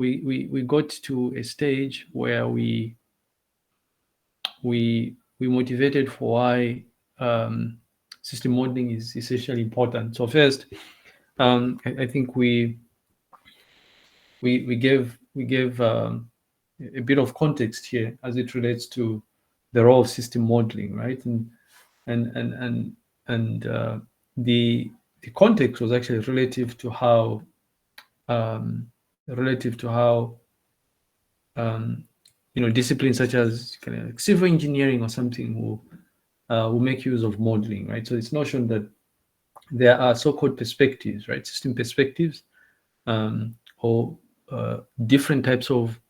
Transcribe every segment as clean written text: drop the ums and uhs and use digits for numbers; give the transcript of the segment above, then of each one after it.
we got to a stage where we motivated for why system modeling is essentially important. So first, I think we gave a bit of context here as it relates to the role of system modeling, right? And the context was actually relative to how disciplines such as kind of like civil engineering or something will make use of modeling, right? So it's notion that there are so-called perspectives, right? System perspectives, or different types of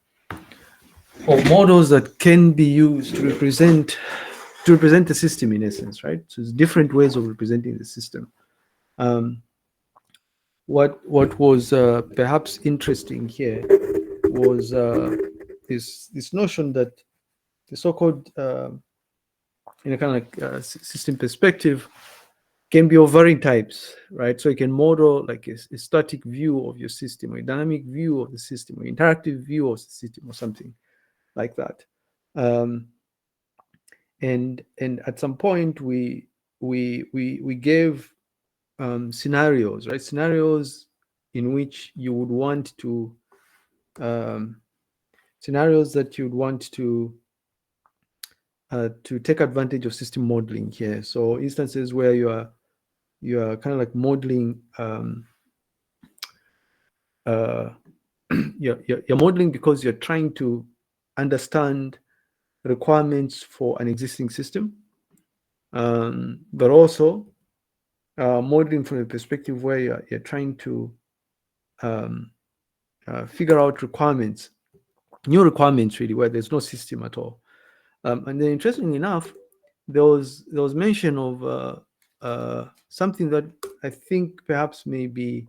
models that can be used to represent the system in essence, right? So it's different ways of representing the system. What was perhaps interesting here was this notion that the so-called in a kind of like system perspective can be of varying types, right? So you can model like a static view of your system, or a dynamic view of the system, or interactive view of the system, or something like that. And at some point we gave scenarios, right? Scenarios in which you would want to scenarios that you'd want to take advantage of system modeling here. So instances where you are kind of like modeling you're modeling because you're trying to understand requirements for an existing system, but also modeling from the perspective where you're trying to figure out requirements, new requirements really, where there's no system at all. And then interestingly enough, there was mention of something that I think perhaps may be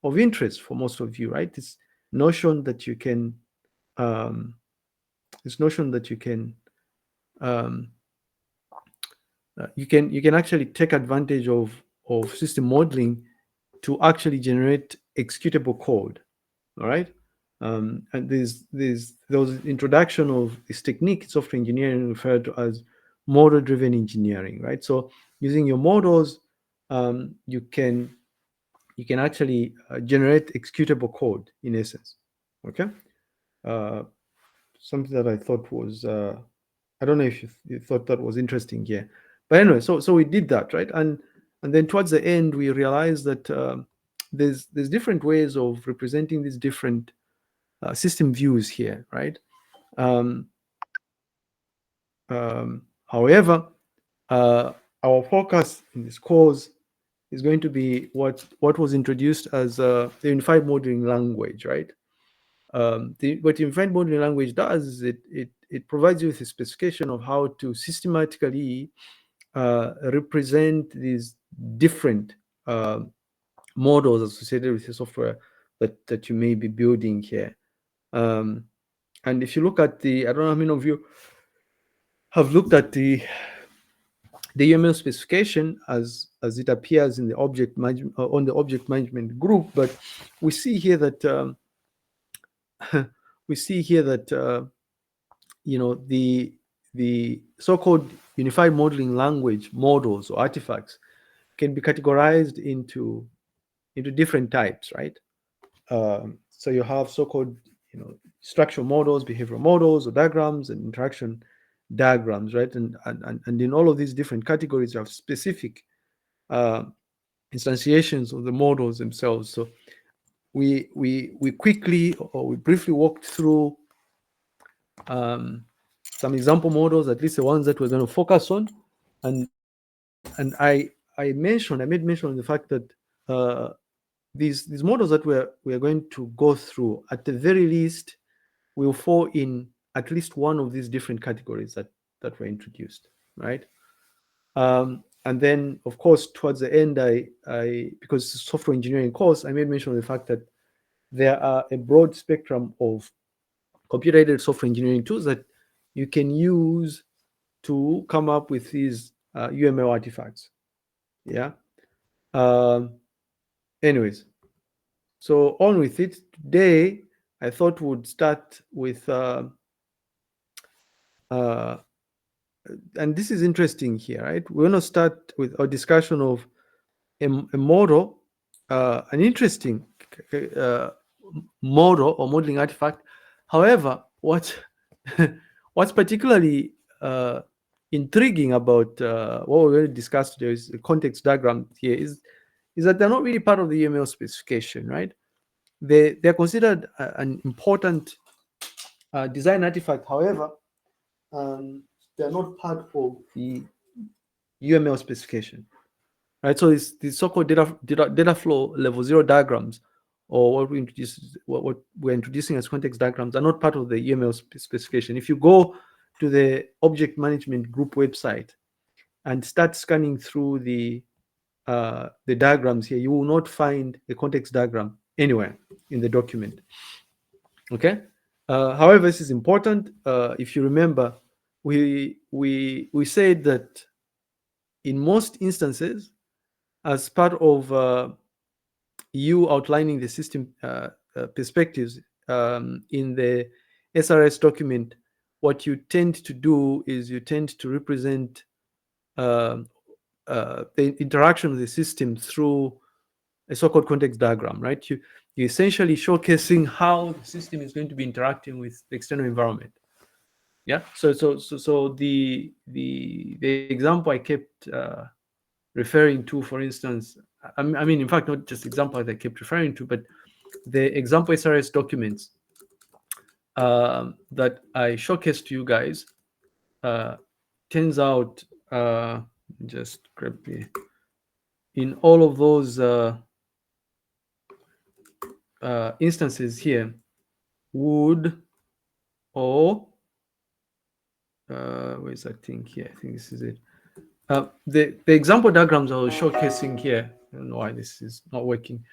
of interest for most of you, right? This notion that you can you can actually take advantage of system modeling to actually generate executable code. All right. And there was introduction of this technique in software engineering referred to as model-driven engineering, right? So using your models, you can actually generate executable code in essence. Okay. Something that I thought was I don't know if you thought that was interesting here, but anyway, so we did that, right? And then towards the end, we realized that there's different ways of representing these different system views here, right? However, our focus in this course is going to be what was introduced as the unified modeling language, right? What unified modeling language does is it provides you with a specification of how to systematically represent these different models associated with the software that you may be building here. And if you look at I don't know how many of you have looked at the UML specification as it appears in the object management on the object management group, but we see here that the so-called unified modeling language models or artifacts can be categorized into different types, right? So you have so-called structural models, behavioral models, or diagrams, and interaction diagrams, right? And in all of these different categories, you have specific instantiations of the models themselves. So we quickly or we briefly walked through some example models, at least the ones that we're going to focus on, and I made mention of the fact that these models that we're going to go through, at the very least, will fall in at least one of these different categories that were introduced, right? And then, of course, towards the end, I because it's a software engineering course, I made mention of the fact that there are a broad spectrum of computer-aided software engineering tools that you can use to come up with these UML artifacts. Yeah. Anyways, so on with it. Today, I thought would start with, and this is interesting here, right? We're going to start with a discussion of a model, an interesting model or modeling artifact. However, what's particularly intriguing about what we're going to discuss today is the context diagram here is that they're not really part of the UML specification, right? They're considered an important design artifact. However, they're not part of the UML specification, right? So it's the so-called data flow level 0 diagrams, or what we're introducing as context diagrams, are not part of the UML specification. If you go to the object management group website and start scanning through the diagrams here, you will not find a context diagram anywhere in the document. Okay. However, this is important. If you remember, we said that in most instances, as part of you outlining the system perspectives in the SRS document, what you tend to do is you tend to represent the interaction of the system through a so-called context diagram, right? You're essentially showcasing how the system is going to be interacting with the external environment. Yeah. So the example I kept referring to, for instance, I mean, in fact, not just example that I kept referring to, but the example SRS documents that I showcased to you guys, turns out, just grab me, in all of those instances here, would, or where's that thing here? I think this is it. The example diagrams I was showcasing here, I don't know why this is not working,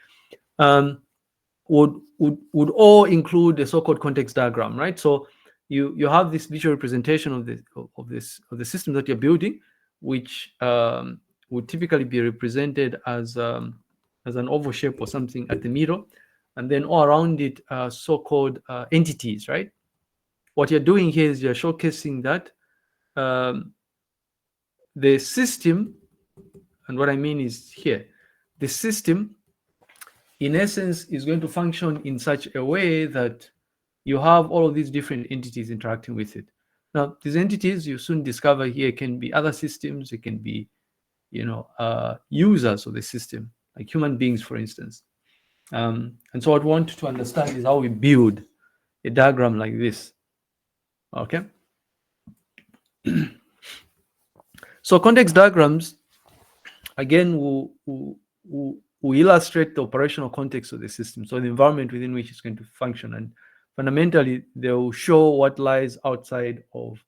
would all include a so-called context diagram, right? So you have this visual representation of the system that you're building, which would typically be represented as an oval shape or something at the middle, and then all around it are so-called entities, right? What you're doing here is you're showcasing that the system, and what I mean is here, the system in essence is going to function in such a way that you have all of these different entities interacting with it. Now, these entities you soon discover here can be other systems, it can be, users of the system, like human beings, for instance. And so what we want to understand is how we build a diagram like this. Okay. So context diagrams, again, will illustrate the operational context of the system, so the environment within which it's going to function, and fundamentally they will show what lies outside of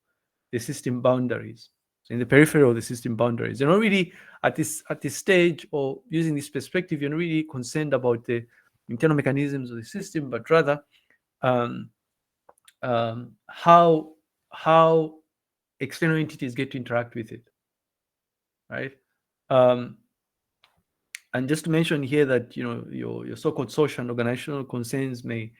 the system boundaries, so in the periphery of the system boundaries. You're not really at this stage, or using this perspective, you're not really concerned about the internal mechanisms of the system, but rather how external entities get to interact with it, right? And just to mention here that your so-called social and organizational concerns may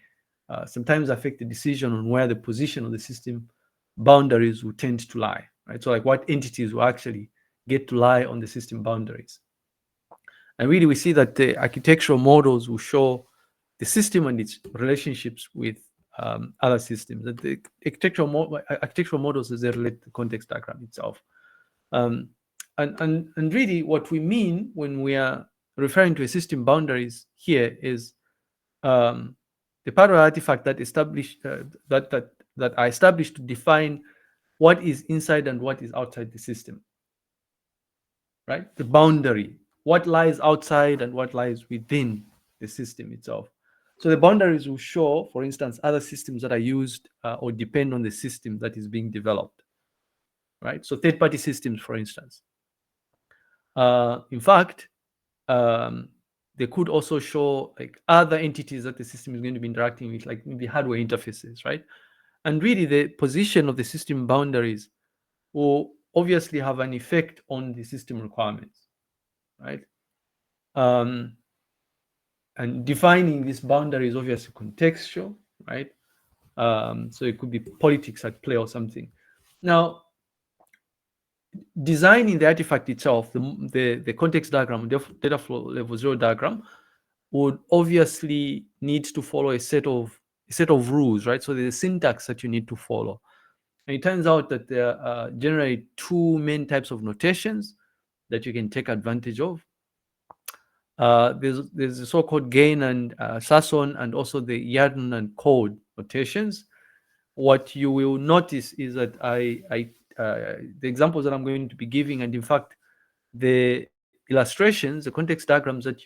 sometimes affect the decision on where the position of the system boundaries will tend to lie, right? So like what entities will actually get to lie on the system boundaries. And really we see that the architectural models will show the system and its relationships with other systems. That the architectural models as they relate to the context diagram itself. And really what we mean when we are referring to a system boundaries here is the part of artifact that established that are established to define what is inside and what is outside the system, right? The boundary, what lies outside and what lies within the system itself. So the boundaries will show, for instance, other systems that are used or depend on the system that is being developed, right? So third-party systems, for instance. In fact, they could also show like other entities that the system is going to be interacting with, like maybe hardware interfaces, right? And really the position of the system boundaries will obviously have an effect on the system requirements, right? And defining this boundary is obviously contextual, right? So it could be politics at play or something. Now, designing the artifact itself, the context diagram, the data flow level 0 diagram, would obviously need to follow a set of rules, right? So there's a syntax that you need to follow. And it turns out that there are generally two main types of notations that you can take advantage of. There's the so-called gain and Sasson, and also the Yarn and code notations. What you will notice is that the examples that I'm going to be giving, and in fact, the illustrations, the context diagrams that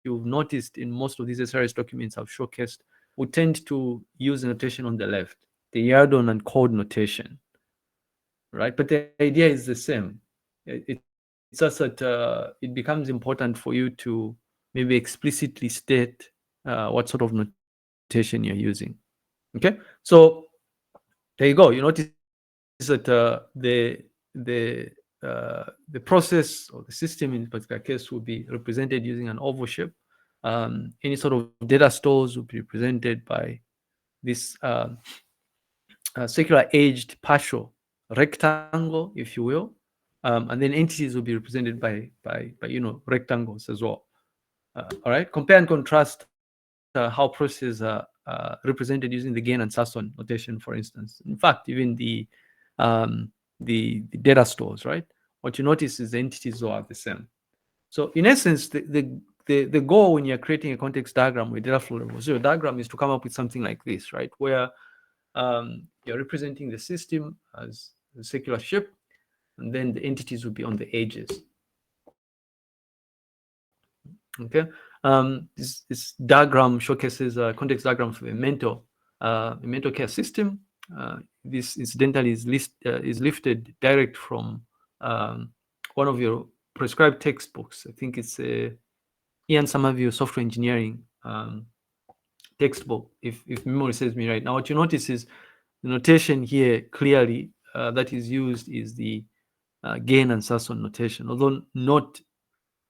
you've noticed in most of these SRS documents I've showcased, will tend to use the notation on the left, the Yardon and code notation, right? But the idea is the same. It's just that it becomes important for you to maybe explicitly state what sort of notation you're using. Okay, so there you go. You notice that the process or the system in this particular case will be represented using an oval shape. Any sort of data stores will be represented by this circular edged partial rectangle, if you will, and then entities will be represented by rectangles as well. All right, compare and contrast how processes are represented using the gain and Sasson notation, for instance. In fact, even um, the data stores, right? What you notice is the entities all are the same. So in essence, the goal when you're creating a context diagram with data flow level 0 diagram is to come up with something like this, right? Where you're representing the system as a circular shape, and then the entities will be on the edges. Okay, this diagram showcases a context diagram for a mental care system. This incidentally is lifted direct from one of your prescribed textbooks. I think it's a Ian Somerville software engineering textbook, if memory serves me right. Now, what you notice is the notation here clearly that is used is the gain and Sasson notation, although not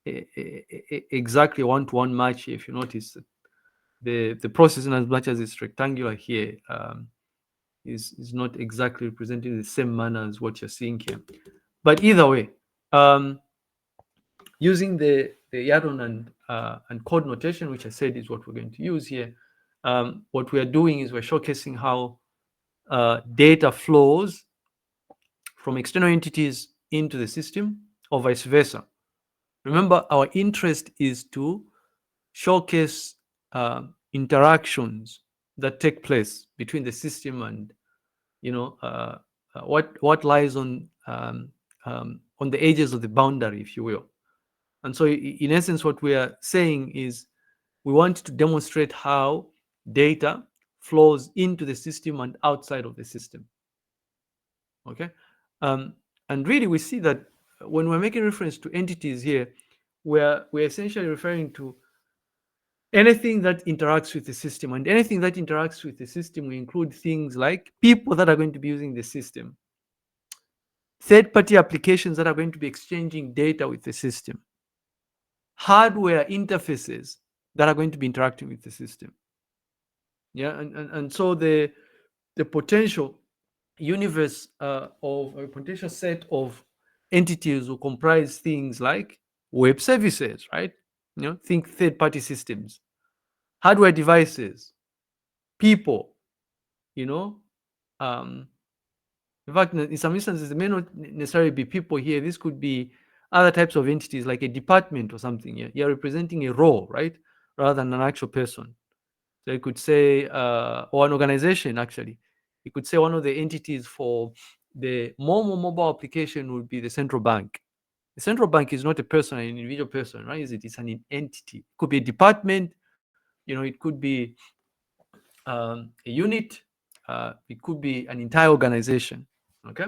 exactly one-to-one match. If you notice, the process, in as much as it's rectangular here, is not exactly representing the same manner as what you're seeing here. But either way, using the Yardon and code notation, which I said is what we're going to use here, what we are doing is we're showcasing how data flows from external entities into the system, or vice versa. Remember, our interest is to showcase interactions that take place between the system and what lies on the edges of the boundary, if you will. And so, in essence, what we are saying is we want to demonstrate how data flows into the system and outside of the system. Okay, and really we see that when we're making reference to entities here, we're essentially referring to anything that interacts with the system, and anything that interacts with the system, we include things like people that are going to be using the system, third-party applications that are going to be exchanging data with the system, hardware interfaces that are going to be interacting with the system. Yeah, and so the potential universe of a potential set of entities will comprise things like web services, right? Think third-party systems, hardware devices, people, um, in fact, in some instances, it may not necessarily be people here. This could be other types of entities, like a department or something. You're representing a role, right, rather than an actual person. So you could say, or an organization, actually. You could say one of the entities for the mobile application would be the central bank. The central bank is not a person, an individual person, right? It's an entity. It could be a department. It could be a unit. It could be an entire organization. Okay.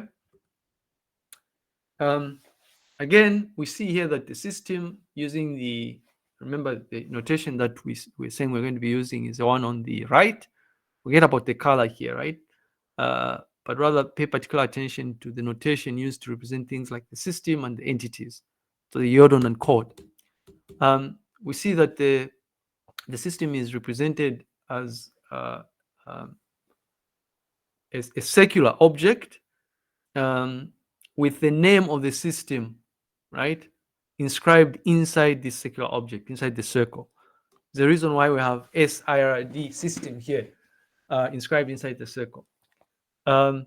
Again, we see here that the system using remember the notation that we're saying we're going to be using is the one on the right. Forget about the color here, right? But rather pay particular attention to the notation used to represent things like the system and the entities, so the Yordon and code. We see that the system is represented as a secular object with the name of the system, right, inscribed inside this secular object, inside the circle. The reason why we have SIRD system here inscribed inside the circle. Um,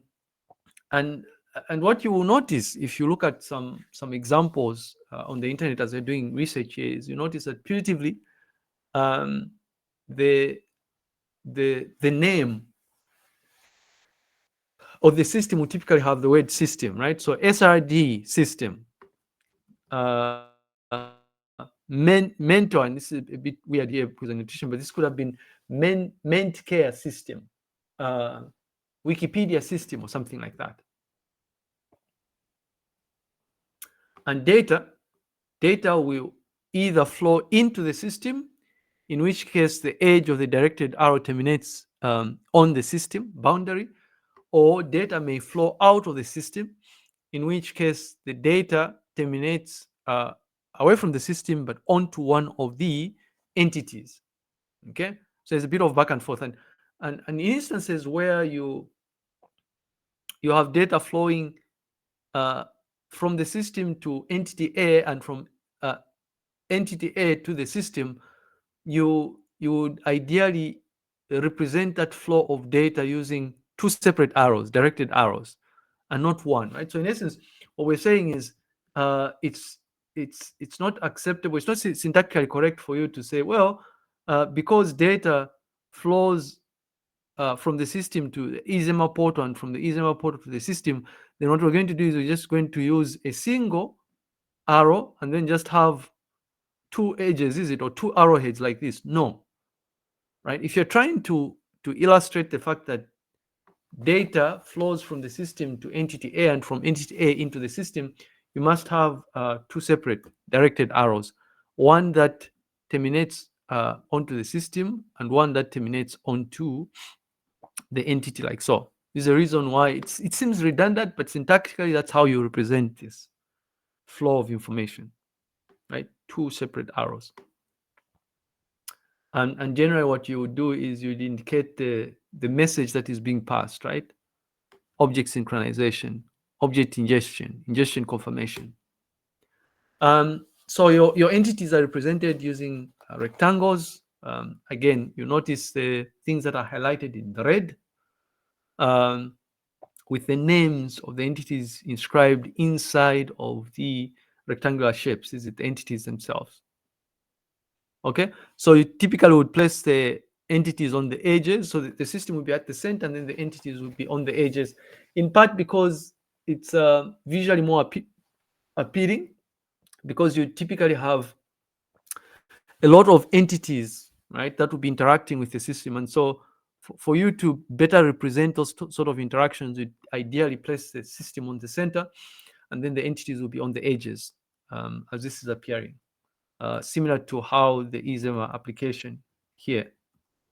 and what you will notice if you look at some examples on the internet as they're doing research here is you notice that putatively the name of the system will typically have the word system, right? So SRD system, mentor, and this is a bit weird here because of nutrition, but this could have been ment care system, Wikipedia system, or something like that. And data will either flow into the system, in which case the edge of the directed arrow terminates on the system boundary, or data may flow out of the system, in which case the data terminates away from the system but onto one of the entities. Okay, so there's a bit of back and forth, and in instances where you have data flowing from the system to entity A and from entity A to the system, you would ideally represent that flow of data using two separate arrows, directed arrows, and not one, right? So in essence, what we're saying is it's not acceptable, it's not syntactically correct for you to say, well, because data flows from the system to the eZEMA portal and from the eZEMA portal to the system, then what we're going to do is we're just going to use a single arrow and then just have two edges, is it, or two arrowheads like this? No, right? If you're trying to illustrate the fact that data flows from the system to entity A and from entity A into the system, you must have two separate directed arrows, one that terminates onto the system and one that terminates onto the entity, like so. There's a reason why it seems redundant, but syntactically that's how you represent this flow of information, right? Two separate arrows. And generally what you would do is you'd indicate the message that is being passed, right? Object synchronization, object ingestion confirmation. So your entities are represented using rectangles. Again, you notice the things that are highlighted in the red with the names of the entities inscribed inside of the rectangular shapes. Is it the entities themselves? Okay, so you typically would place the entities on the edges, so the system will be at the center and then the entities will be on the edges, in part because it's visually more appealing, because you typically have a lot of entities, right, that will be interacting with the system. And so for you to better represent those sort of interactions, you ideally place the system on the center and then the entities will be on the edges as this is appearing. Similar to how the eZEMA application here,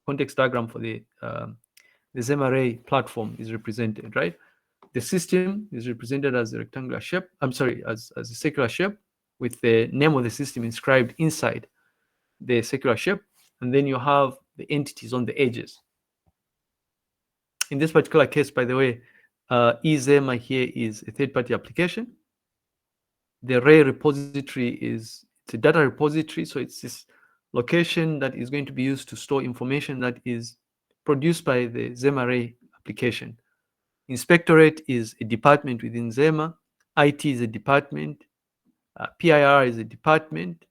context diagram for the ZEMARray platform is represented, right? The system is represented as a rectangular shape, as a circular shape with the name of the system inscribed inside the circular shape, and then you have the entities on the edges. In this particular case, by the way, eZEMA here is a third-party application. The Ray repository it's a data repository, so it's this location that is going to be used to store information that is produced by the ZEMARray application. Inspectorate is a department within ZEMA. IT is a department. PIR is a department.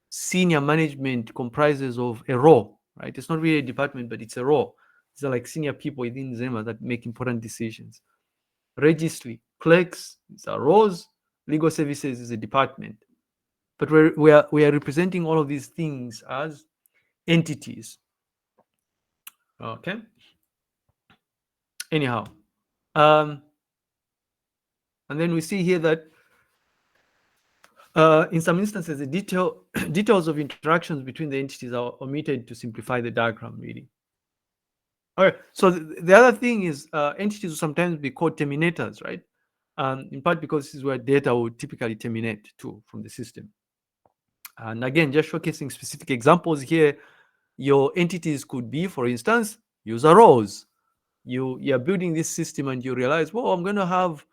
Senior management comprises of a row, right? It's not really a department, but it's a row. These are like senior people within ZEMA that make important decisions. Registry, clerks, these are rows. Legal services is a department. But we are representing all of these things as entities. Okay. Anyhow, and then we see here that in some instances, the details of interactions between the entities are omitted to simplify the diagram reading. All right. So the other thing is entities will sometimes be called terminators, right? In part because this is where data will typically terminate to from the system. And again, just showcasing specific examples here, your entities could be, for instance, use a rows. You're building this system and you realize, well, I'm going to have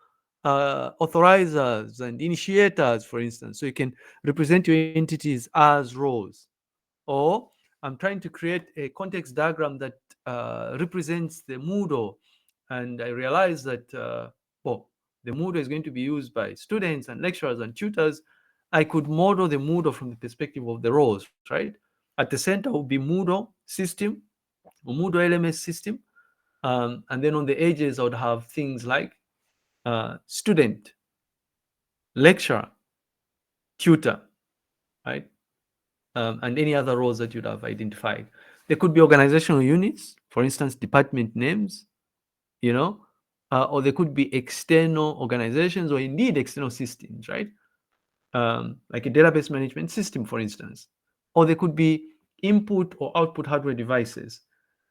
authorizers and initiators, for instance, so you can represent your entities as rows. Or I'm trying to create a context diagram that represents the Moodle, and I realize that well, the Moodle is going to be used by students and lecturers and tutors. I could model the Moodle from the perspective of the roles, right? At the center will be Moodle system or Moodle LMS system, and then on the edges I would have things like student, lecturer, tutor, right? And any other roles that you'd have identified. There could be organizational units, for instance, department names, you know, or there could be external organizations or indeed external systems, right? Like a database management system, for instance. Or there could be input or output hardware devices.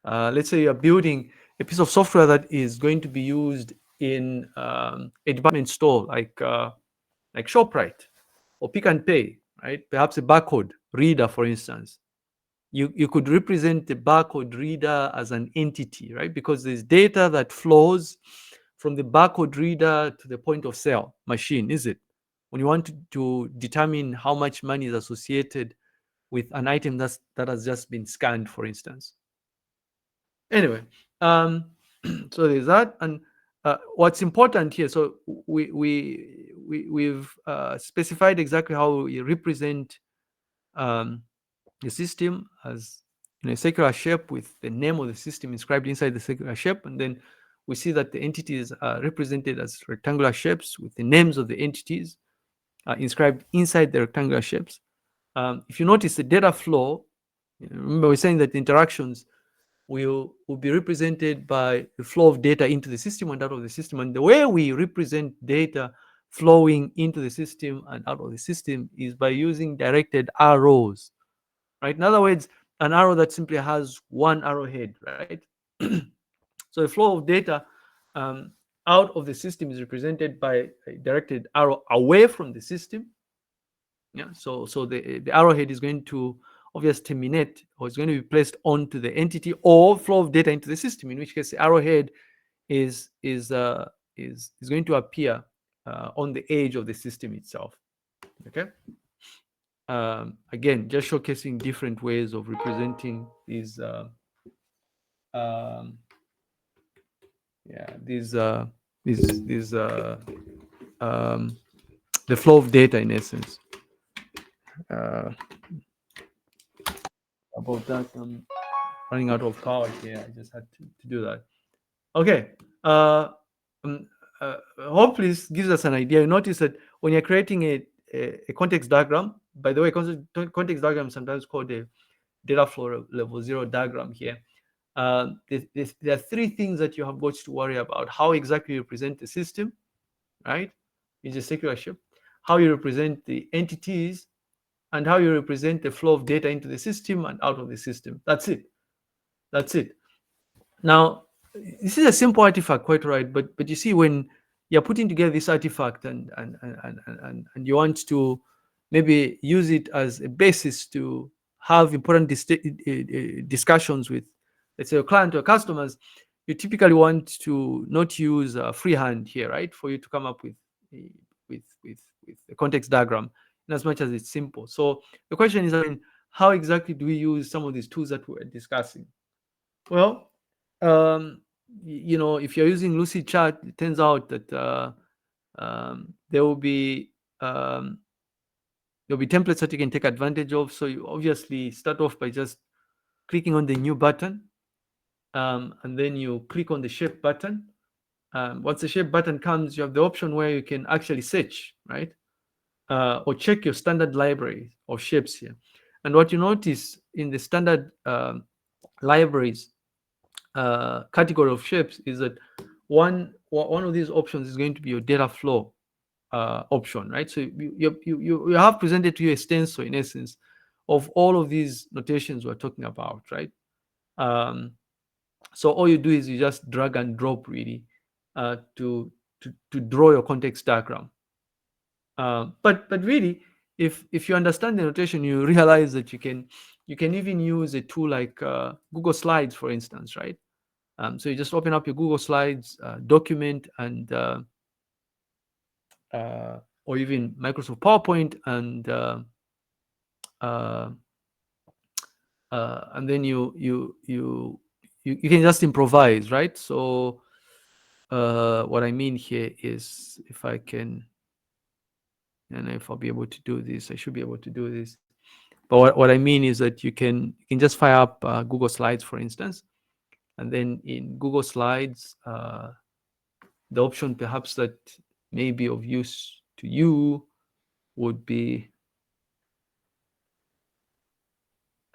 Let's say you're building a piece of software that is going to be used in a department store like ShopRite or Pick and Pay, right? Perhaps a barcode reader, for instance. You could represent the barcode reader as an entity, right? Because there's data that flows from the barcode reader to the point of sale machine, is it? When you want to determine how much money is associated with an item that has just been scanned, for instance. Anyway, so there's that. And what's important here, so we've specified exactly how we represent the system as in a circular shape with the name of the system inscribed inside the circular shape, and then we see that the entities are represented as rectangular shapes with the names of the entities inscribed inside the rectangular shapes. If you notice the data flow, remember we're saying that the interactions will be represented by the flow of data into the system and out of the system. And the way we represent data flowing into the system and out of the system is by using directed arrows, right? In other words, an arrow that simply has one arrowhead, right? So the flow of data out of the system is represented by a directed arrow away from the system. Yeah, so the arrowhead is going to obviously terminate, or it's going to be placed onto the entity or flow of data into the system, in which case the arrowhead is going to appear on the edge of the system itself. Okay. Again, just showcasing different ways of representing these these the flow of data in essence. About that, I'm running out of power here. I just had to do that. Okay. Hopefully this gives us an idea. You notice that when you're creating a context diagram, by the way, context diagram is sometimes called a data flow level 0 diagram here. There are three things that you have got to worry about: how exactly you represent the system, right? It's a circular shape. How you represent the entities, and how you represent the flow of data into the system and out of the system. That's it. That's it. Now, this is a simple artifact, quite right. But you see, when you're putting together this artifact and you want to maybe use it as a basis to have important discussions with, let's say, a client or customers, you typically want to not use freehand here, right? For you to come up with a context diagram, in as much as it's simple. So the question is, I mean, how exactly do we use some of these tools that we're discussing? Well, if you're using Lucidchart, it turns out that there will be templates that you can take advantage of. So you obviously start off by just clicking on the new button, and then you click on the shape button. Once the shape button comes, you have the option where you can actually search, right? Or check your standard library of shapes here. And what you notice in the standard libraries category of shapes is that one of these options is going to be your data flow option, right? So you have presented to you a stencil, in essence, of all of these notations we're talking about, right? So all you do is you just drag and drop, really, to draw your context diagram. But really, if you understand the notation, you realize that you can even use a tool like Google Slides, for instance, right? So you just open up your Google Slides document, and or even Microsoft PowerPoint, uh, and then you can just improvise, right? So what I mean here is, if I can, and if I'll be able to do this, I should be able to do this. But what I mean is that you can just fire up Google Slides, for instance, and then in Google Slides, the option perhaps that may be of use to you would be,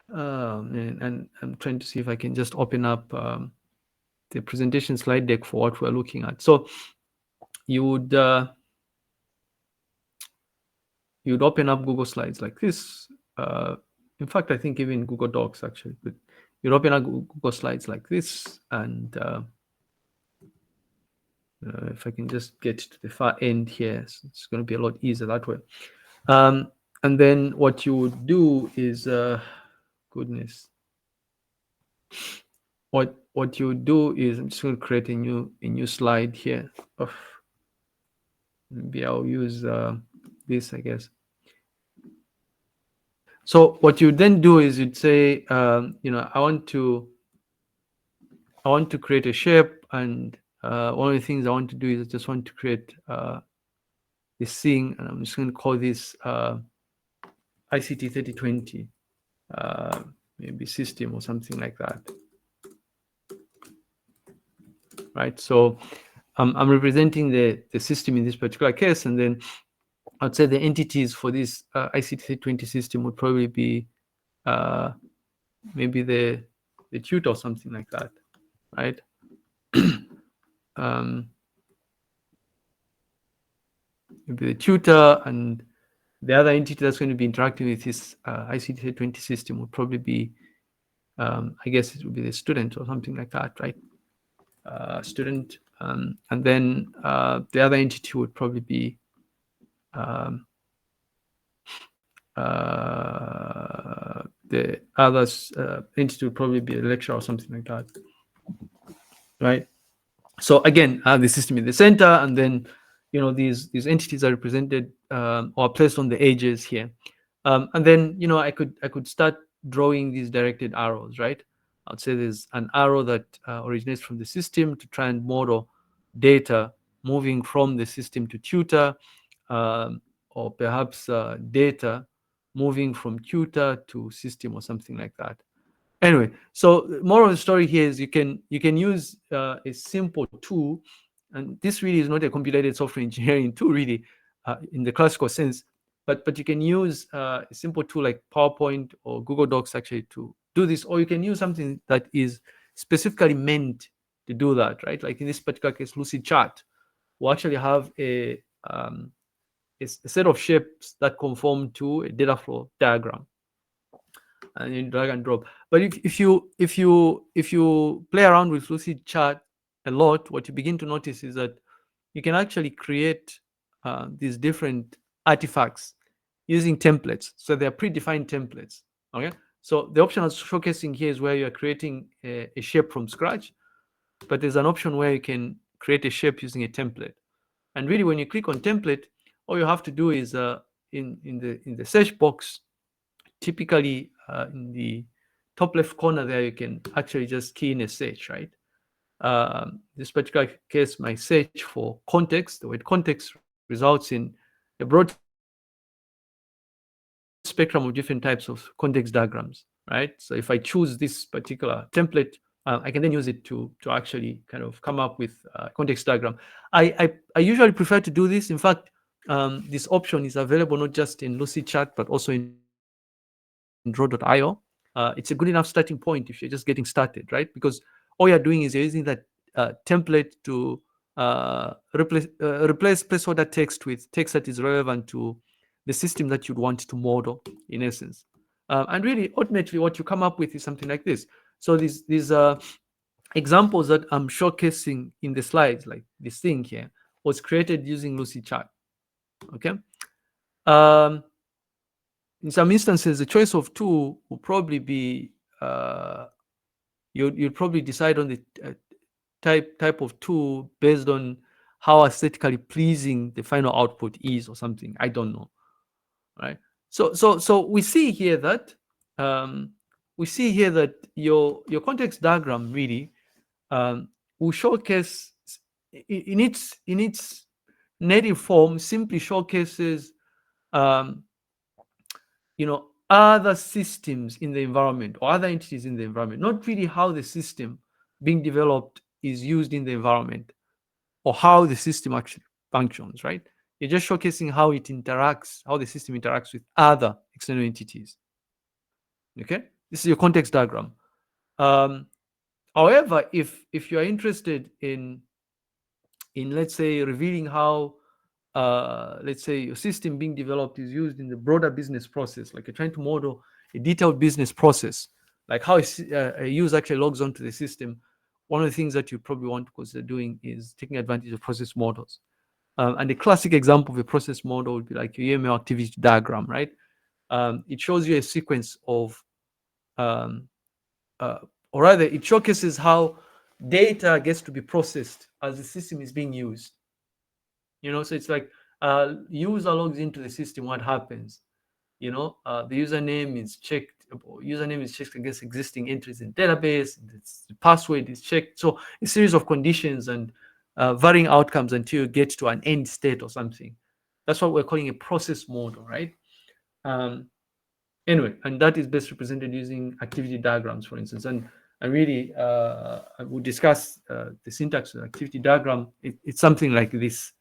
and I'm trying to see if I can just open up the presentation slide deck for what we're looking at. So you would you'd open up Google Slides like this. In fact, I think even Google Docs actually, but you'd open up Google Slides like this, and if I can just get to the far end here, so it's going to be a lot easier that way. And then what you would do is, goodness, what you would do is, I'm just going to create a new slide here. Maybe I'll use this, I guess. So what you then do is you'd say, I want to create a shape, and one of the things I want to do is I just want to create this thing, and I'm just going to call this ICT 3020, maybe system or something like that, right? So I'm representing the system in this particular case, and then I'd say the entities for this ICT 3020 system would probably be maybe the tutor or something like that, right? Maybe the tutor, and the other entity that's going to be interacting with this ICT 3020 system would probably be, I guess it would be the student or something like that, right? Student, and then the other entity would probably be the others entity would probably be a lecturer or something like that, right? So again, the system in the center, and then these entities are represented or placed on the edges here, and then I could start drawing these directed arrows, right? I'd say there's an arrow that originates from the system to try and model data moving from the system to tutor, or perhaps data moving from tutor to system or something like that. Anyway, so moral of the story here is you can use a simple tool, and this really is not a computer-aided software engineering tool really in the classical sense, but you can use a simple tool like PowerPoint or Google Docs actually to do this, or you can use something that is specifically meant to do that, right? Like in this particular case, Lucidchart will actually have a set of shapes that conform to a data flow diagram, and you drag and drop. But if you play around with Lucidchart a lot, what you begin to notice is that you can actually create these different artifacts using templates. So they are predefined templates. Okay. So the option I was showcasing here is where you are creating a shape from scratch, but there's an option where you can create a shape using a template. And really, when you click on template, all you have to do is in the search box, typically in the top left corner there, you can actually just key in a search, right? This particular case, my search for context, the word context results in a broad spectrum of different types of context diagrams, right? So if I choose this particular template, I can then use it to actually kind of come up with a context diagram. I usually prefer to do this. In fact, this option is available not just in Lucidchart, but also in draw.io. It's a good enough starting point if you're just getting started, right? Because all you're doing is you're using that template to replace placeholder text with text that is relevant to the system that you'd want to model, in essence. And really, ultimately, what you come up with is something like this. So these examples that I'm showcasing in the slides, like this thing here, was created using Lucidchart. Okay. In some instances, the choice of tool will probably be you'll probably decide on the type of tool based on how aesthetically pleasing the final output is or something. I don't know, right? So we see here that your context diagram really will showcase in its native form, simply showcases other systems in the environment or other entities in the environment, not really how the system being developed is used in the environment or how the system actually functions, right? You're just showcasing how it interacts, how the system interacts with other external entities. Okay, this is your context diagram. However, if you are interested in let's say revealing how let's say your system being developed is used in the broader business process, like you're trying to model a detailed business process, like how a user actually logs onto the system, one of the things that you probably want to consider doing is taking advantage of process models. And the classic example of a process model would be like your UML activity diagram, right? It shows you a sequence of, or rather, it showcases how data gets to be processed as the system is being used. So it's like user logs into the system, what happens? The username is checked. Username is checked against existing entries in database. The password is checked. So a series of conditions and varying outcomes until you get to an end state or something. That's what we're calling a process model, right? Anyway, and that is best represented using activity diagrams, for instance. And really, we'll discuss the syntax of the activity diagram. It's something like this.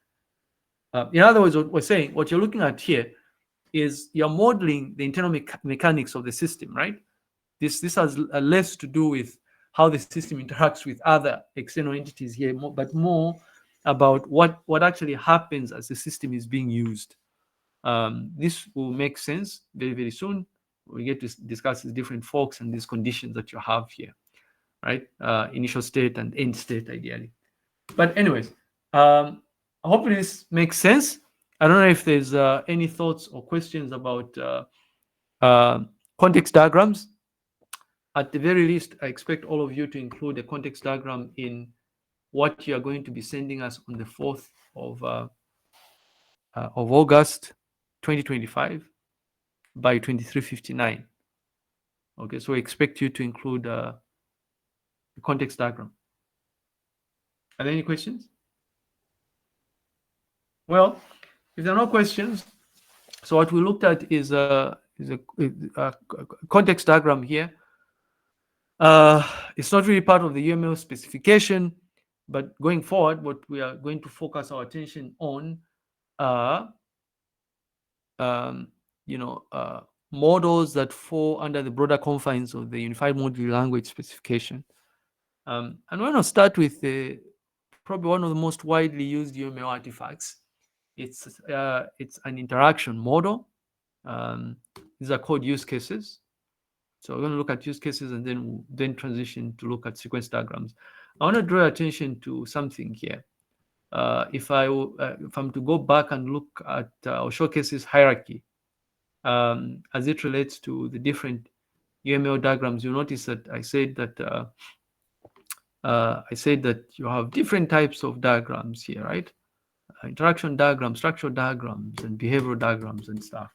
In other words, what we're saying, what you're looking at here is you're modeling the internal mechanics of the system, right? This has less to do with how the system interacts with other external entities here, but more about what actually happens as the system is being used. This will make sense very, very soon. We get to discuss these different forks and these conditions that you have here, right? Initial state and end state, ideally. But anyways, hopefully this makes sense. I don't know if there's any thoughts or questions about context diagrams. At the very least, I expect all of you to include a context diagram in what you are going to be sending us on the 4th of August 2025 by 23:59. Okay, so I expect you to include a context diagram. Are there any questions? Well, if there are no questions, so what we looked at is a context diagram here. It's not really part of the UML specification, but going forward, what we are going to focus our attention on are, models that fall under the broader confines of the Unified Modular Language specification. And we're going to start with probably one of the most widely used UML artifacts. It's an interaction model. These are called use cases. So we're going to look at use cases and then transition to look at sequence diagrams. I want to draw attention to something here. If I'm to go back and look at our showcases hierarchy, as it relates to the different UML diagrams, you'll notice that I said that you have different types of diagrams here, right? Interaction diagrams, structural diagrams, and behavioral diagrams and stuff.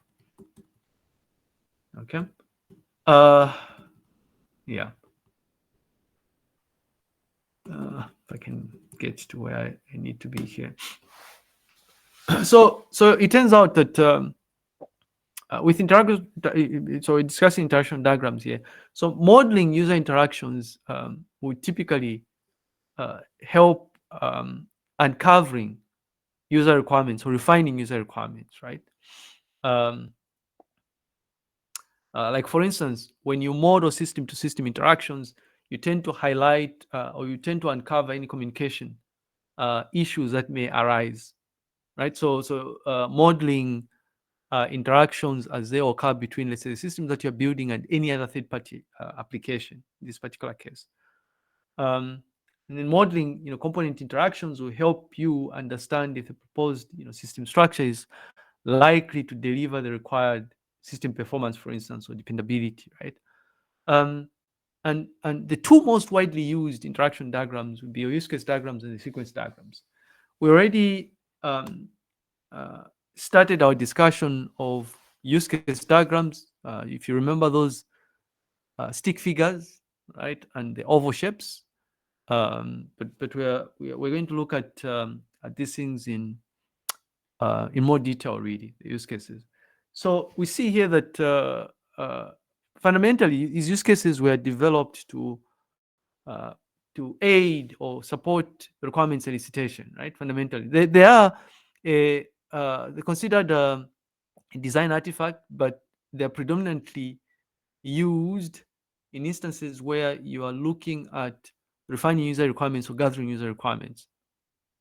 Okay. Yeah. If I can get to where I need to be here. So it turns out that with interaction, so we're discussing interaction diagrams here. So modeling user interactions would typically help uncovering user requirements or refining user requirements, right? Like for instance, when you model system-to-system interactions, you tend to highlight or you tend to uncover any communication issues that may arise, right? So modeling interactions as they occur between, let's say, the systems that you're building and any other third-party application, in this particular case. And then modeling, component interactions will help you understand if the proposed, system structure is likely to deliver the required system performance, for instance, or dependability, right? And the two most widely used interaction diagrams would be your use case diagrams and the sequence diagrams. We already uh, started our discussion of use case diagrams. If you remember those stick figures, right, and the oval shapes. But we're going to look at these things in more detail, really, the use cases. So we see here that fundamentally these use cases were developed uh, to aid or support requirements elicitation, right? Fundamentally, they are they're considered a design artifact, but they're predominantly used in instances where you are looking at refining user requirements or gathering user requirements,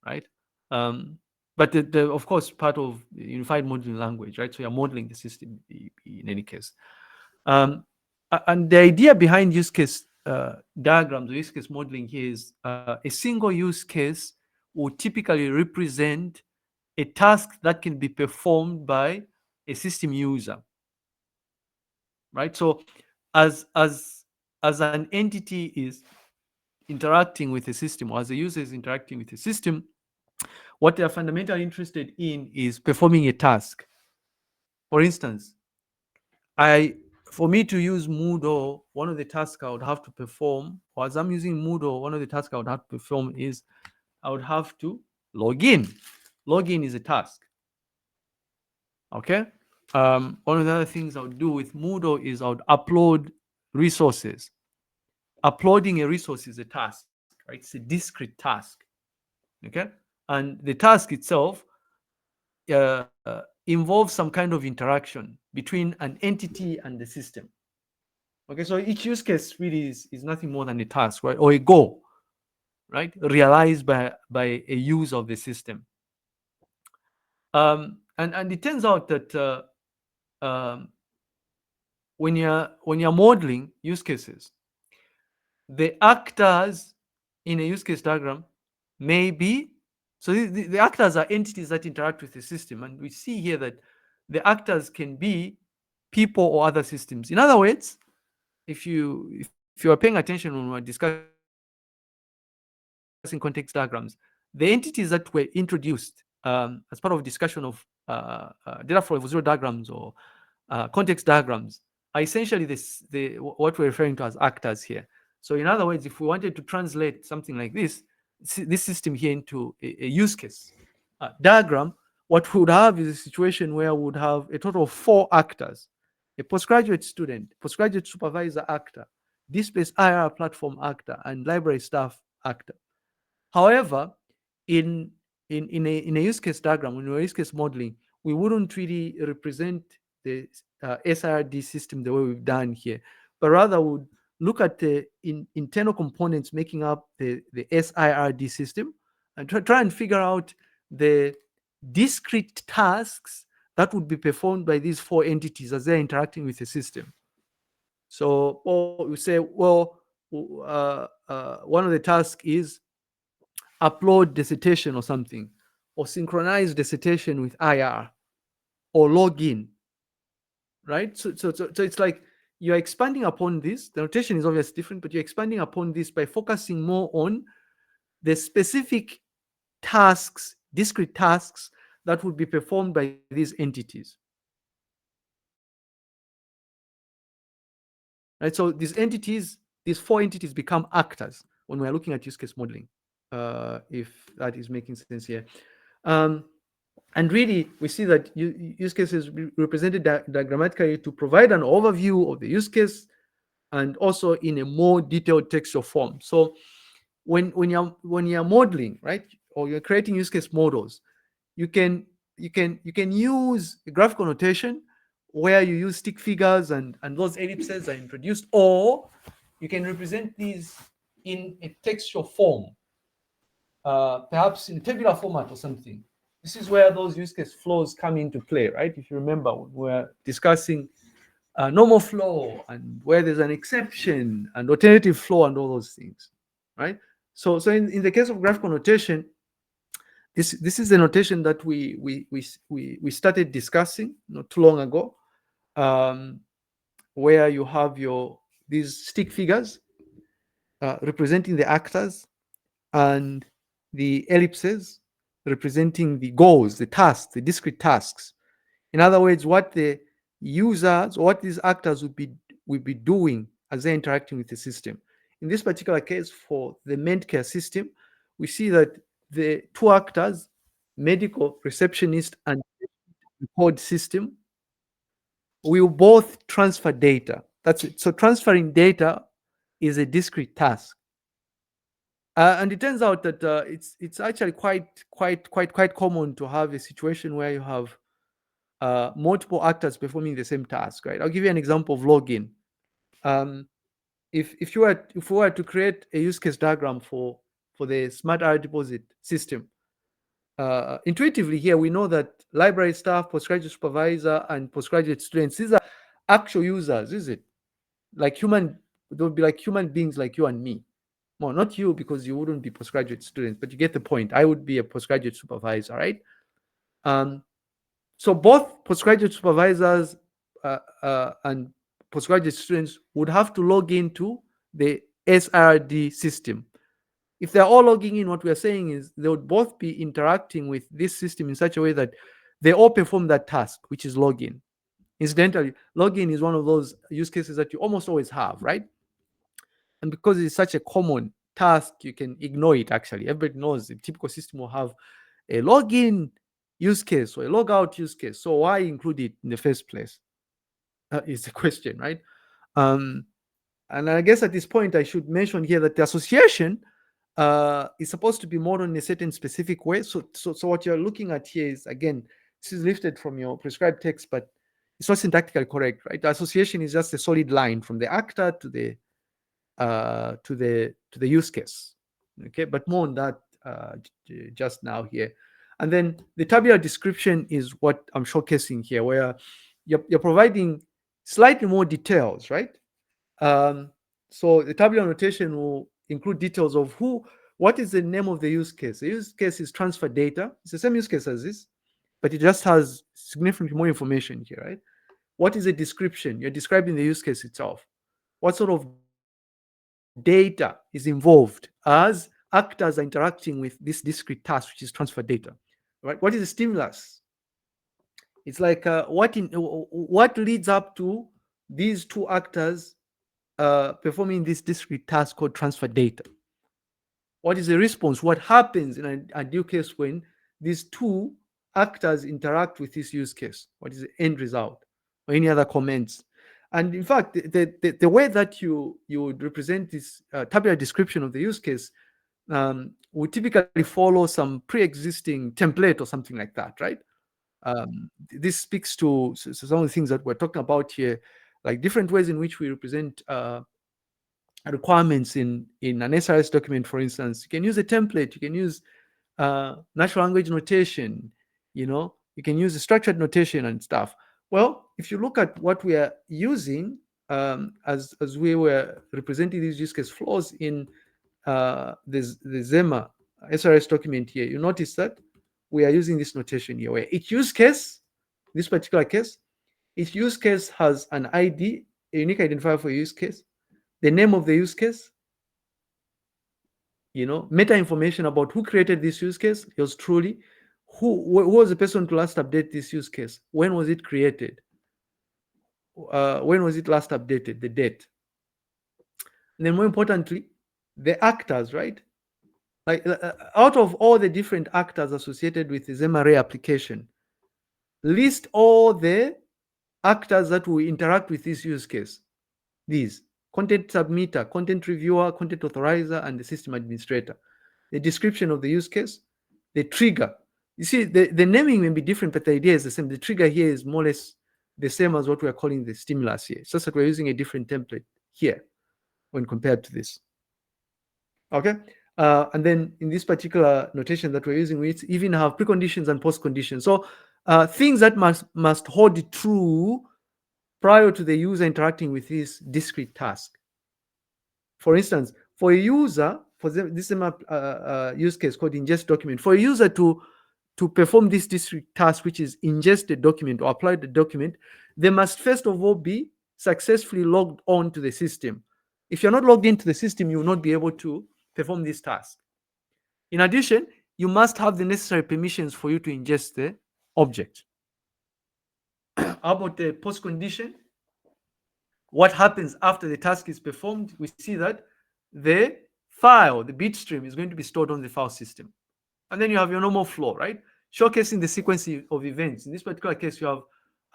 right? Um, but of course, part of the unified modeling language, right? So you're modeling the system in any case. And the idea behind use case diagrams or use case modeling here is a single use case will typically represent a task that can be performed by a system user, right? So as an entity is interacting with a system, or as a user is interacting with a system, what they are fundamentally interested in is performing a task. For instance, for me to use Moodle, one of the tasks I would have to perform, or as I'm using Moodle, one of the tasks I would have to perform is I would have to log in. Login is a task. Okay. One of the other things I would do with Moodle is I would upload resources. Uploading a resource is a task, right? It's a discrete task. Okay. And the task itself involves some kind of interaction between an entity and the system. Okay, so each use case really is nothing more than a task, right, or a goal, right, realized by a use of the system. And it turns out that um, when you're modeling use cases, the actors in a use case diagram may be, so the actors are entities that interact with the system, and we see here that the actors can be people or other systems. In other words, if you are paying attention when we're discussing context diagrams, the entities that were introduced as part of discussion of data flow level zero diagrams or context diagrams are essentially what we're referring to as actors here. So in other words, if we wanted to translate something like this system here into a use case diagram, what we would have is a situation where we would have a total of 4 actors: a postgraduate student, postgraduate supervisor actor, displaced IR platform actor, and library staff actor. However, in in a use case diagram, in a use case modeling, we wouldn't really represent the SIRD system the way we've done here, but rather would look at the internal components making up the SIRD system and try and figure out the discrete tasks that would be performed by these 4 entities as they're interacting with the system. So, or we say, well, one of the tasks is upload dissertation or something, or synchronize dissertation with IR, or log in, right? So it's like you're expanding upon this. The notation is obviously different, but you're expanding upon this by focusing more on the specific tasks, discrete tasks that would be performed by these entities. Right? So these entities, these 4 entities become actors when we're looking at use case modeling, if that is making sense here. And really, we see that use cases represented diagrammatically to provide an overview of the use case and also in a more detailed textual form. So when you're modeling, right, or you're creating use case models, you can use a graphical notation where you use stick figures and those ellipses are introduced, or you can represent these in a textual form, perhaps in a tabular format or something. This is where those use case flows come into play, right? If you remember, we're discussing normal flow and where there's an exception and alternative flow and all those things, right? So in the case of graphical notation, this is the notation that we started discussing not too long ago, where you have these stick figures representing the actors, and the ellipses representing the goals, the tasks, the discrete tasks. In other words, what the users, or what these actors would be doing as they're interacting with the system. In this particular case, for the ment care system, we see that the two actors, medical receptionist and record system, will both transfer data. That's it. So transferring data is a discrete task. And it turns out that it's actually quite common to have a situation where you have multiple actors performing the same task, right? I'll give you an example of login. Um, if we were to create a use case diagram for the smart R deposit system, intuitively here we know that library staff, postgraduate supervisor, and postgraduate students, these are actual users, is it? Like they'll be like human beings like you and me. Well, not you, because you wouldn't be postgraduate students, but you get the point. I would be a postgraduate supervisor, right? So both postgraduate supervisors and postgraduate students would have to log into the SRD system. If they're all logging in, what we're saying is they would both be interacting with this system in such a way that they all perform that task, which is login. Incidentally, login is one of those use cases that you almost always have, right? And because it's such a common task, you can ignore it actually. Everybody knows the typical system will have a login use case or a logout use case. So why include it in the first place? Is the question, right? And I guess at this point, I should mention here that the association is supposed to be modeled in a certain specific way. So what you're looking at here is, again, this is lifted from your prescribed text, but it's not syntactically correct, right? The association is just a solid line from the actor to the use case. Okay, but more on that just now here. And then the tabular description is what I'm showcasing here, where you're providing slightly more details, right? So the tabular notation will include details of what is the name of the use case. The use case is transfer data. It's the same use case as this, but it just has significantly more information here, right? What is the description? You're describing the use case itself. What sort of data is involved as actors are interacting with this discrete task, which is transfer data, right? What is the stimulus? It's like what leads up to these two actors performing this discrete task called transfer data? What is the response? What happens in an ideal case when these two actors interact with this use case? What is the end result? Or any other comments? And in fact, the way that you would represent this tabular description of the use case would typically follow some pre-existing template or something like that, right? This speaks to some of the things that we're talking about here, like different ways in which we represent requirements in an SRS document, for instance. You can use a template, you can use natural language notation, you can use a structured notation and stuff. Well, if you look at what we are using as we were representing these use case flows in the Zema SRS document here, you notice that we are using this notation here, where each use case, this particular case, each use case has an ID, a unique identifier for use case, the name of the use case, meta information about who created this use case, yours truly, who was the person to last update this use case, when was it created, when was it last updated, the date. And then more importantly, the actors, right? Like out of all the different actors associated with the Zema application, list all the actors that will interact with this use case. These: content submitter, content reviewer, content authorizer, and the system administrator. The description of the use case, the trigger. You see, the naming may be different, but the idea is the same. The trigger here is more or less the same as what we are calling the stimulus here. It's just that we're using a different template here when compared to this. Okay. And then in this particular notation that we're using, we even have preconditions and postconditions. So things that must hold true prior to the user interacting with this discrete task. For instance, for a user, for this use case called ingest document, for a user to perform this discrete task, which is ingest the document or apply the document, they must first of all be successfully logged on to the system. If you're not logged into the system, you will not be able to perform this task. In addition, you must have the necessary permissions for you to ingest the object. How about the post condition? What happens after the task is performed? We see that the file, the bit stream, is going to be stored on the file system. And then you have your normal flow, right? Showcasing the sequence of events. In this particular case, you have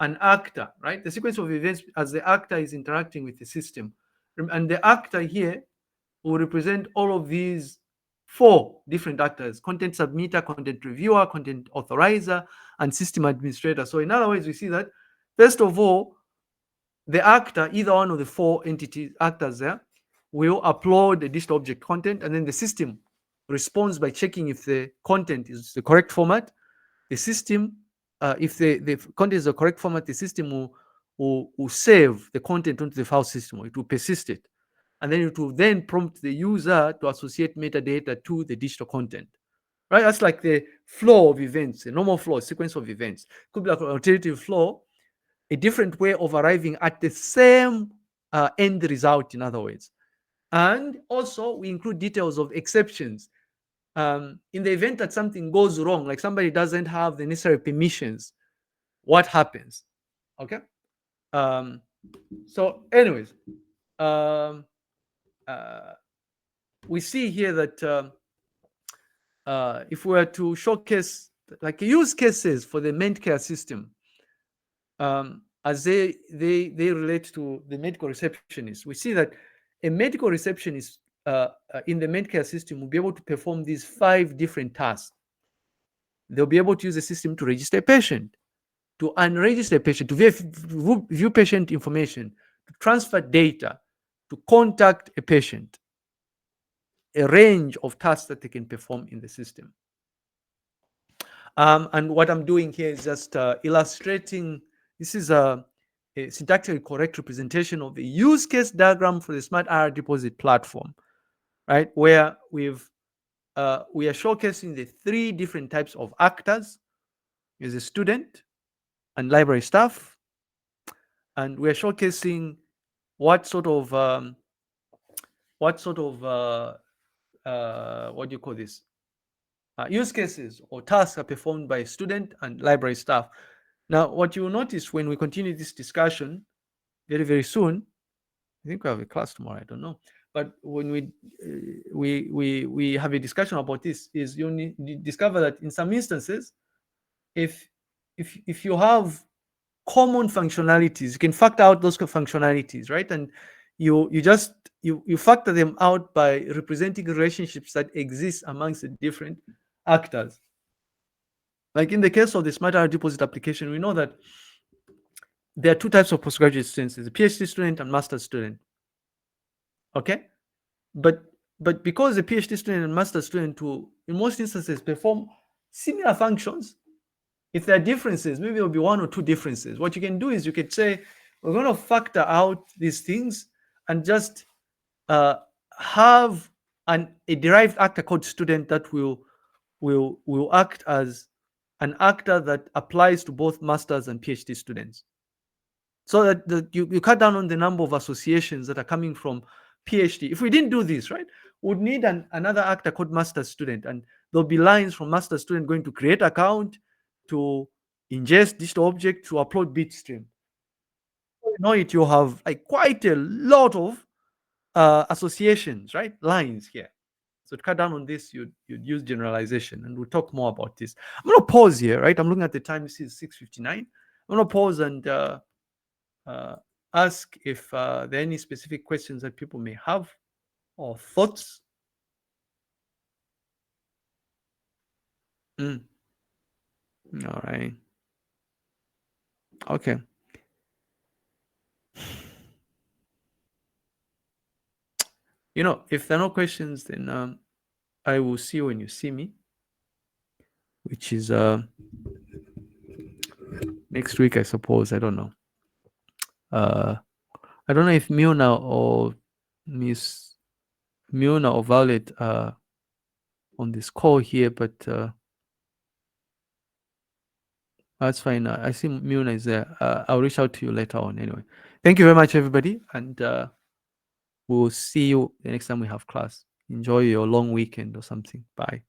an actor, right? The sequence of events as the actor is interacting with the system. And the actor here will represent all of these 4 different actors: content submitter, content reviewer, content authorizer, and system administrator. So in other words, we see that, first of all, the actor, either one of the 4 entities, actors there, will upload the digital object content, and then the system responds by checking if the content is the correct format. The system, if the content is the correct format, the system will save the content onto the file system. It will persist it. And then it will then prompt the user to associate metadata to the digital content. Right? That's like the flow of events, a normal flow, a sequence of events. Could be like an alternative flow, a different way of arriving at the same end result, in other words. And also, we include details of exceptions. In the event that something goes wrong, like somebody doesn't have the necessary permissions, what happens? Okay. So, anyways, we see here that if we were to showcase like use cases for the mental care system, as they relate to the medical receptionist, we see that a medical receptionist in the mental care system will be able to perform these 5 different tasks. They'll be able to use the system to register a patient, to unregister a patient, to view patient information, to transfer data, to contact a patient. A range of tasks that they can perform in the system. And what I'm doing here is just illustrating. This is a syntactically correct representation of the use case diagram for the Smart IR Deposit platform, right? Where we are showcasing the 3 different types of actors: is a student and library staff, and we're showcasing what sort of what do you call this? Use cases or tasks are performed by student and library staff. Now, what you will notice when we continue this discussion very, very soon, I think we have a class tomorrow, I don't know. But when we have a discussion about this, is you discover that in some instances, if you have common functionalities, you can factor out those functionalities, right? And you factor them out by representing relationships that exist amongst the different actors. Like in the case of the Smart IR Deposit application, we know that there are 2 types of postgraduate students: a PhD student and master's student. Okay, but because the PhD student and master's student will, in most instances, perform similar functions, if there are differences, maybe there will be 1 or 2 differences. What you can do is you could say, we're going to factor out these things and just have a derived actor called student that will act as an actor that applies to both masters and PhD students, so that you cut down on the number of associations that are coming from PhD. If we didn't do this, right, we'd need another actor called master student, and there'll be lines from master student going to create account, to ingest digital object, to upload bitstream. You know it, you have like quite a lot of associations, right, lines here. So to cut down on this, you'd use generalization, and we'll talk more about this. I'm going to pause here, right? I'm looking at the time. This is 6:59. I'm going to pause and ask if there are any specific questions that people may have or thoughts. All right. Okay. If there are no questions, then I will see you when you see me, which is next week, I suppose. I don't know. I don't know if Miona or Miss Miona or Violet on this call here, but that's fine. I see Miona is there. I'll reach out to you later on anyway. Thank you very much, everybody. And We'll see you the next time we have class. Enjoy your long weekend or something. Bye.